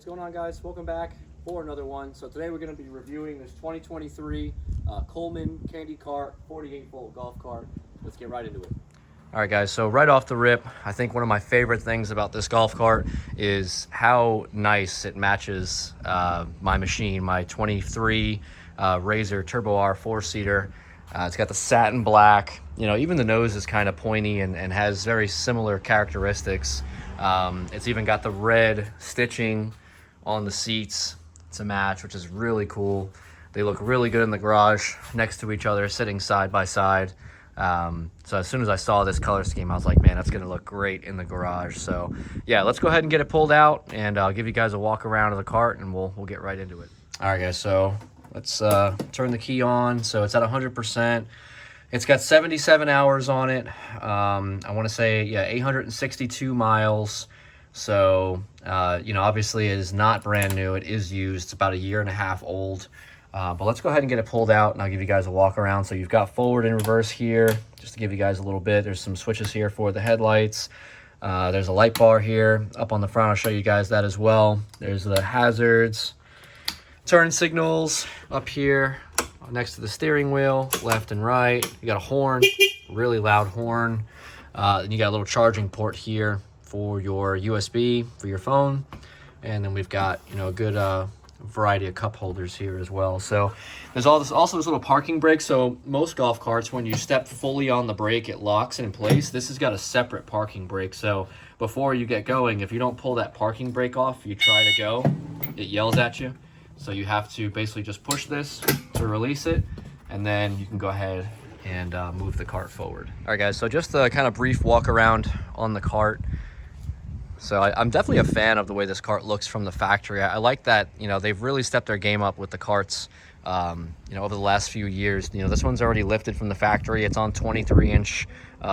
What's going on, guys? Welcome back for another one. So today we're going to be reviewing this 2023 Coleman Kandi Cart 48-volt golf cart. Let's get right into it. All right, guys, so right off the rip, I think one of my favorite things about this golf cart is how nice it matches my machine, my 23 Razor Turbo R 4-seater. It's got the satin black, you know, even the nose is kind of pointy and has very similar characteristics. It's even got the red stitching on the seats to match, which is really cool. They look really good in the garage next to each other, sitting side by side. So as soon as I saw this color scheme, I was like, man, that's going to look great in the garage. So yeah, let's go ahead and get it pulled out, and I'll give you guys a walk around of the cart, and we'll get right into it. All right, guys, so let's turn the key on. So it's at 100%. It's got 77 hours on it. I want to say, yeah, 862 miles. So, you know, obviously it is not brand new. It is used. It's about a year and a half old. But let's go ahead and get it pulled out, and I'll give you guys a walk around. So you've got forward and reverse here, just to give you guys a little bit. There's some switches here for the headlights. There's a light bar here up on the front. I'll show you guys that as well. There's the hazards, turn signals up here next to the steering wheel, left and right. You got a horn, really loud horn. And you got a little charging port here for your USB, for your phone. And then we've got, you know, a good variety of cup holders here as well. So there's also this little parking brake. So most golf carts, when you step fully on the brake, it locks in place. This has got a separate parking brake. So before you get going, if you don't pull that parking brake off, you try to go, it yells at you. So you have to basically just push this to release it, and then you can go ahead and move the cart forward. All right, guys, so just a kind of brief walk around on the cart. So I'm definitely a fan of the way this cart looks from the factory. I like that, you know, they've really stepped their game up with the carts, you know, over the last few years. You know, this one's already lifted from the factory. It's on 23-inch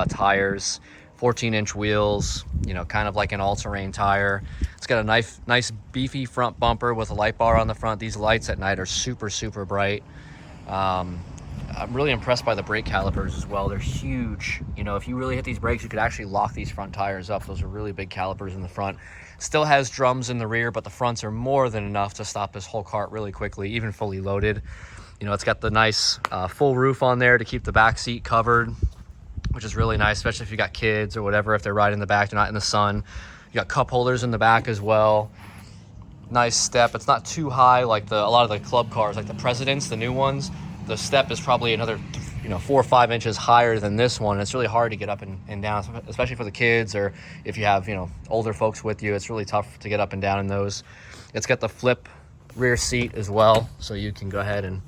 tires, 14-inch wheels, you know, kind of like an all-terrain tire. It's got a nice beefy front bumper with a light bar on the front. These lights at night are super, super bright. I'm really impressed by the brake calipers as well. They're huge. You know, if you really hit these brakes, you could actually lock these front tires up. Those are really big calipers in the front. Still has drums in the rear, but the fronts are more than enough to stop this whole cart really quickly, even fully loaded. You know, it's got the nice full roof on there to keep the back seat covered, which is really nice, especially if you got kids or whatever. If they're riding in the back, they're not in the sun. You got cup holders in the back as well. Nice step. It's not too high like a lot of the club cars, like the Presidents, the new ones. The step is probably another, you know, 4 or 5 inches higher than this one. It's really hard to get up and down, especially for the kids, or if you have, you know, older folks with you. It's really tough to get up and down in those. It's got the flip rear seat as well, so you can go ahead and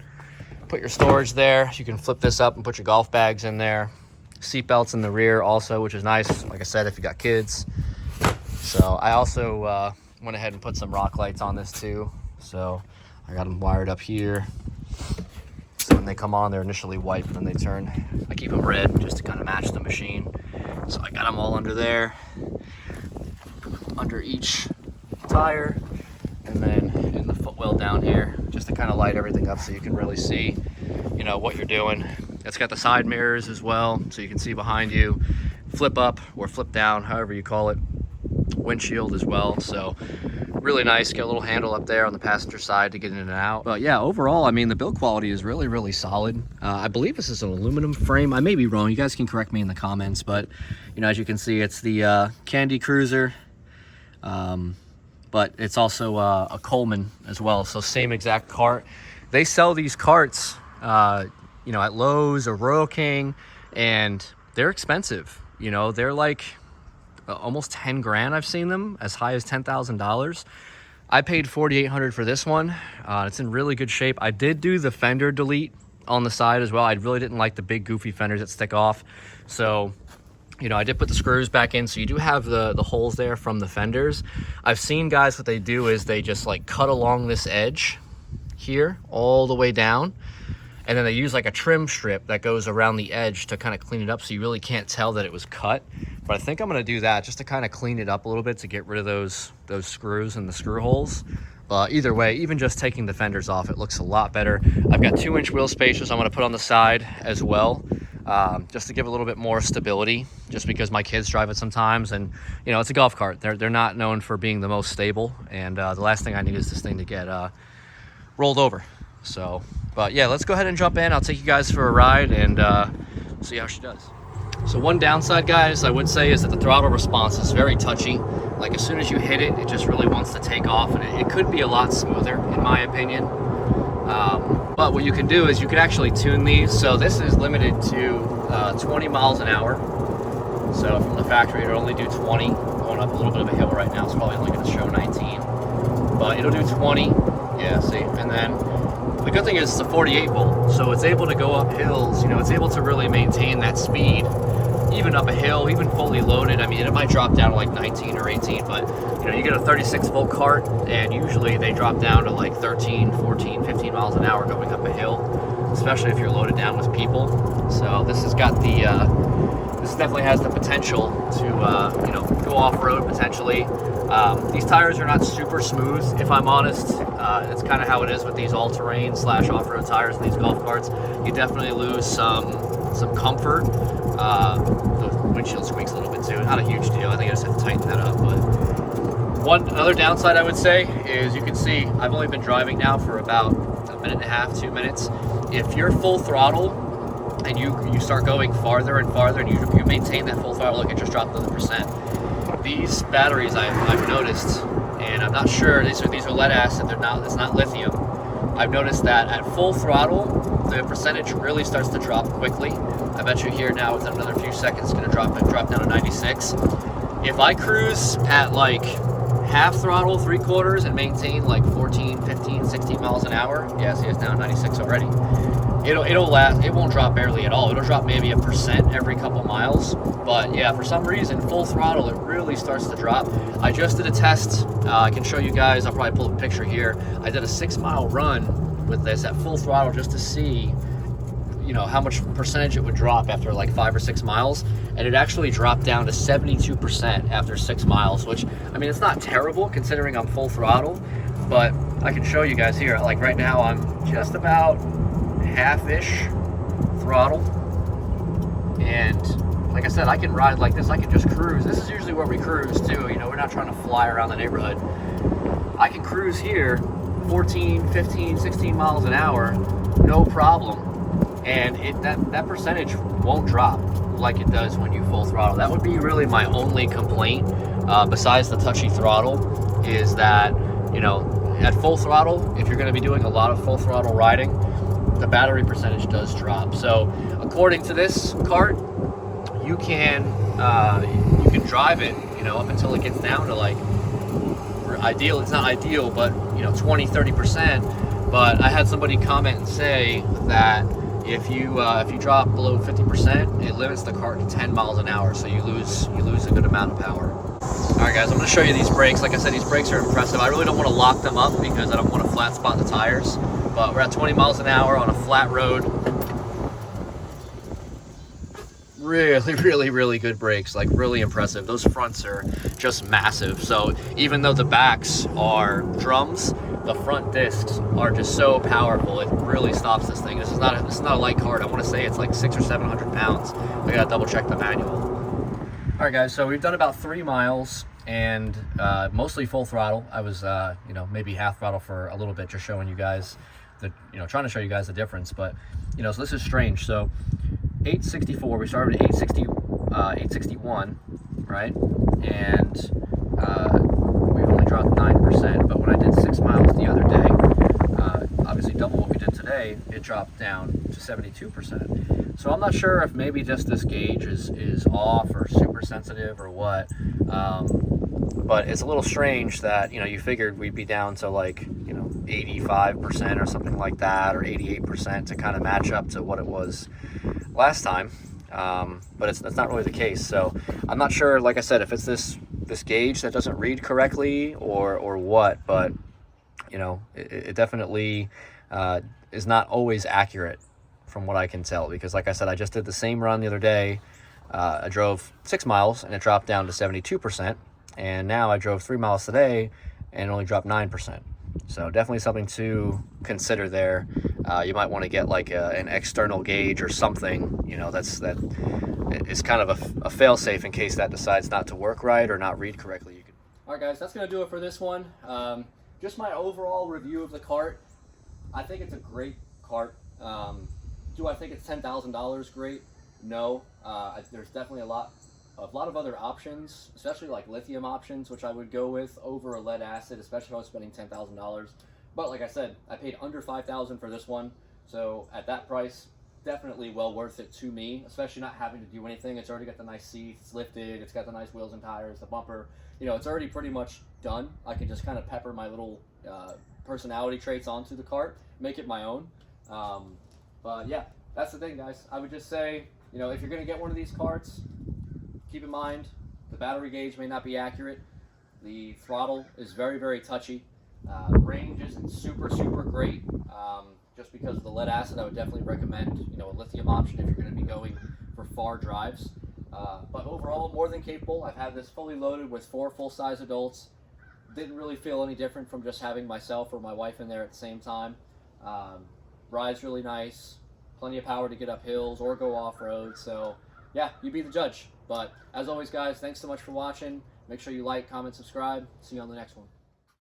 put your storage there. You can flip this up and put your golf bags in there. Seat belts in the rear also, which is nice, like I said, if you got kids. So I also went ahead and put some rock lights on this too. So I got them wired up here. So when they come on, they're initially white, but then they turn. I keep them red just to kind of match the machine. So I got them all under there, under each tire, and then in the footwell down here, just to kind of light everything up so you can really see, you know, what you're doing. It's got the side mirrors as well, so you can see behind you. Flip up or flip down, however you call it. Windshield as well, so really nice. Got a little handle up there on the passenger side to get in and out. But yeah, overall, I mean, the build quality is really, really solid. I believe this is an aluminum frame. I may be wrong. You guys can correct me in the comments, but you know, as you can see, it's the Kandi Cruiser, but it's also a Coleman as well. So same exact cart. They sell these carts, you know, at Lowe's or Royal King, and they're expensive. You know, they're like almost 10 grand. I've seen them as high as $10,000. I paid $4,800 for this one. It's in really good shape. I did do the fender delete on the side as well. I really didn't like the big goofy fenders that stick off. So, you know, I did put the screws back in. So you do have the holes there from the fenders. I've seen guys, what they do is they just like cut along this edge here all the way down. And then they use like a trim strip that goes around the edge to kind of clean it up, so you really can't tell that it was cut. But I think I'm going to do that just to kind of clean it up a little bit, to get rid of those screws and the screw holes. But either way, even just taking the fenders off, it looks a lot better. I've got 2-inch wheel spacers I'm going to put on the side as well. just to give a little bit more stability, just because my kids drive it sometimes, and you know, it's a golf cart. They're not known for being the most stable, and the last thing I need is this thing to get rolled over. So, but yeah, let's go ahead and jump in. I'll take you guys for a ride and see how she does. So one downside, guys, I would say is that the throttle response is very touchy. Like as soon as you hit it, it just really wants to take off, and it could be a lot smoother in my opinion. But what you can do is you can actually tune these. So this is limited to 20 miles an hour. So from the factory, it'll only do 20. Going up a little bit of a hill right now, it's probably only going to show 19. But it'll do 20. Yeah, see? And then the good thing is it's a 48 volt. So it's able to go up hills. You know, it's able to really maintain that speed, even up a hill, even fully loaded. I mean, it might drop down to like 19 or 18, but you know, you get a 36 volt cart, and usually they drop down to like 13, 14, 15 miles an hour going up a hill, especially if you're loaded down with people. So this has got the, this definitely has the potential to, you know, go off-road potentially. These tires are not super smooth, if I'm honest. It's kind of how it is with these all-terrain / off-road tires in these golf carts. You definitely lose some comfort. The windshield squeaks a little bit too. Not a huge deal. I think I just have to tighten that up. But another downside I would say is, you can see I've only been driving now for about a minute and a half, 2 minutes. If you're full throttle and you start going farther and farther, and you maintain that full throttle, look, it just dropped another percent. These batteries I've noticed, and I'm not sure, these are lead acid. It's not lithium. I've noticed that at full throttle, the percentage really starts to drop quickly. I bet you here now within another few seconds, it's going to drop down to 96. If I cruise at like half throttle, 3/4, and maintain like 14, 15, 16 miles an hour, yeah, see, it's down 96 already. It'll last. It won't drop barely at all. It'll drop maybe 1% every couple miles. But yeah, for some reason, full throttle, it really starts to drop. I just did a test. I can show you guys. I'll probably pull a picture here. I did a 6-mile run with this at full throttle just to see, you know, how much percentage it would drop after like 5 or 6 miles, and it actually dropped down to 72% after 6 miles, which, I mean, it's not terrible considering I'm full throttle, but I can show you guys here. Like right now, I'm just about half-ish throttle, and like I said, I can ride like this. I can just cruise. This is usually where we cruise too. You know, we're not trying to fly around the neighborhood. I can cruise here 14, 15, 16 miles an hour, no problem. And that percentage won't drop like it does when you full throttle. That would be really my only complaint, besides the touchy throttle, is that, you know, at full throttle, if you're going to be doing a lot of full throttle riding, the battery percentage does drop. So according to this cart, you can drive it, you know, up until it gets down to like, ideal, it's not ideal, but you know, 20-30%. But I had somebody comment and say that if you drop below 50%, it limits the cart to 10 miles an hour, so you lose a good amount of power. All right, guys, I'm going to show you these brakes. Like I said, these brakes are impressive. I really don't want to lock them up because I don't want to flat spot the tires. But we're at 20 miles an hour on a flat road. Really good brakes, like really impressive. Those fronts are just massive. So even though the backs are drums, the front discs are just so powerful. It really stops this thing. This is not a light cart. I want to say it's like 600 or 700 pounds. We gotta double check the manual. All right, guys. So we've done about 3 miles and mostly full throttle. I was, you know, maybe half throttle for a little bit, just showing you guys trying to show you guys the difference. But you know, so this is strange. So 864. We started at 861, right? And we've only dropped 9%. But when I did 6 miles the other day, obviously double what we did today, it dropped down to 72%. So I'm not sure if maybe just this gauge is off or super sensitive or what. But it's a little strange that, you know, you figured we'd be down to like, you know, 85% or something like that, or 88% to kind of match up to what it was last time. But it's not really the case. So I'm not sure, like I said, if it's this gauge that doesn't read correctly or what, but you know, it definitely is not always accurate from what I can tell, because like I said, I just did the same run the other day. I drove 6 miles and it dropped down to 72%. And now I drove 3 miles today and it only dropped 9%. So definitely something to consider there. You might want to get like an external gauge or something, you know, that is kind of a fail-safe in case that decides not to work right or not read correctly. You can... All right, guys, that's going to do it for this one. Just my overall review of the cart. I think it's a great cart. Do I think it's $10,000 great? No. There's definitely a lot of other options, especially like lithium options, which I would go with over a lead acid, especially if I was spending $10,000. But like I said, I paid under $5,000 for this one, so at that price, definitely well worth it to me, especially not having to do anything. It's already got the nice seats, it's lifted, it's got the nice wheels and tires, the bumper. You know, it's already pretty much done. I can just kind of pepper my little personality traits onto the cart, make it my own. But yeah, that's the thing, guys. I would just say, you know, if you're going to get one of these carts, keep in mind the battery gauge may not be accurate. The throttle is very, very touchy. Range isn't super great. Just because of the lead acid, I would definitely recommend, you know, a lithium option if you're going to be going for far drives. But overall, more than capable. I've had this fully loaded with 4 full-size adults. Didn't really feel any different from just having myself or my wife in there at the same time. Ride's really nice. Plenty of power to get up hills or go off-road. So, yeah, you be the judge. But as always, guys, thanks so much for watching. Make sure you like, comment, subscribe. See you on the next one.